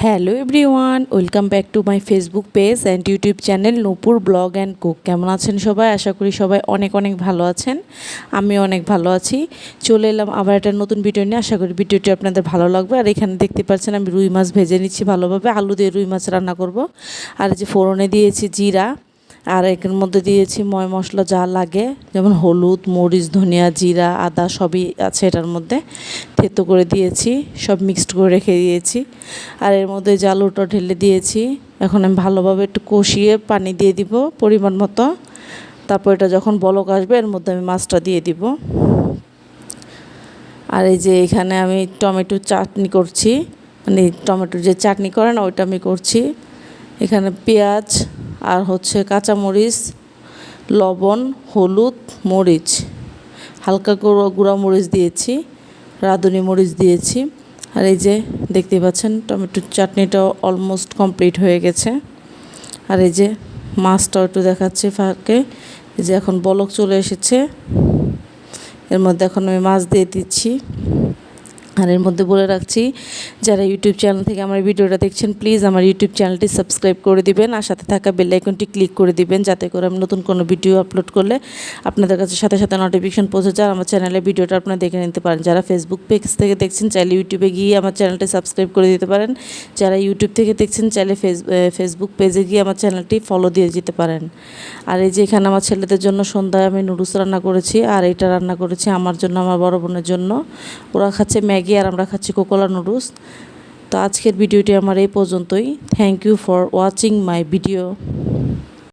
Hello everyone, welcome back to my Facebook page and YouTube channel Nupur blog and cook. কেমন আছেন সবাই? আশা করি সবাই অনেক অনেক ভালো আছেন। আমিও অনেক ভালো আছি। চলে এলাম আবার একটা নতুন ভিডিও নিয়ে। আশা করি ভিডিওটি আপনাদের ভালো লাগবে। আর এখানে দেখতে পাচ্ছেন আমি রুই মাছ ভেজে নিচ্ছি ভালোভাবে। আলু দিয়ে রুই মাছ রান্না করব। আর এই যে ফোড়নে দিয়েছি জিরা, আর এর মধ্যে দিয়েছি ময় মশলা যা লাগে, যেমন হলুদ, মরিচ, ধনিয়া, জিরা, আদা সবই আছে এটার মধ্যে। থেতো করে দিয়েছি, সব মিক্সড করে রেখে দিয়েছি। আর এর মধ্যে যে আলুটা ঢেলে দিয়েছি। এখন আমি ভালোভাবে একটু কষিয়ে পানি দিয়ে দিব পরিমাণ মতো। তারপর এটা যখন বলক আসবে এর মধ্যে আমি মাছটা দিয়ে দিব। আর এই যে এখানে আমি টমেটো চাটনি করছি, মানে টমেটোর যে চাটনি করে না ওইটা আমি করছি। এখানে পেঁয়াজ আর হচ্ছে কাঁচামরিচ, লবণ, হলুদ, মরিচ, হালকা গুঁড়া মরিচ দিয়েছি, রাঁধুনি মরিচ দিয়েছি। আর এই যে দেখতে পাচ্ছেন টমেটোর চাটনিটাও অলমোস্ট কমপ্লিট হয়ে গেছে। আর এই যে মাছটাও একটু দেখাচ্ছে ফাঁকে, এই যে এখন বলক চলে এসেছে। এর মধ্যে এখন আমি মাছ দিয়ে দিচ্ছি। আর এর মধ্যে বলে রাখছি, যারা ইউটিউব চ্যানেল থেকে আমার ভিডিওটা দেখছেন প্লিজ আমার ইউটিউব চ্যানেলটি সাবস্ক্রাইব করে দিবেন আর সাথে থাকা বেল আইকনটি ক্লিক করে দিবেন, যাতে করে আমি নতুন কোনো ভিডিও আপলোড করলে আপনাদের কাছে সাথে সাথে নোটিফিকেশন পৌঁছে যায়, আমার চ্যানেলের ভিডিওটা আপনারা দেখে নিতে পারেন। যারা ফেসবুক পেজ থেকে দেখছেন চাইলে ইউটিউবে গিয়ে আমার চ্যানেলটি সাবস্ক্রাইব করে দিতে পারেন। যারা ইউটিউব থেকে দেখছেন চাইলে ফেসবুক পেজে গিয়ে আমার চ্যানেলটি ফলো দিয়ে দিতে পারেন। আর এই যে এখানে আমার ছেলেদের জন্য সন্ধ্যায় আমি নুডলস রান্না করেছি, আর এটা রান্না করেছি আমার জন্য, আমার বড় বোনের জন্য। ওরা খাচ্ছে ম্যাগি আর আমরা খাচ্ছি কোকোলা নুডলস। তো আজকের ভিডিওটি আমার এই পর্যন্তই। Thank you for watching my video.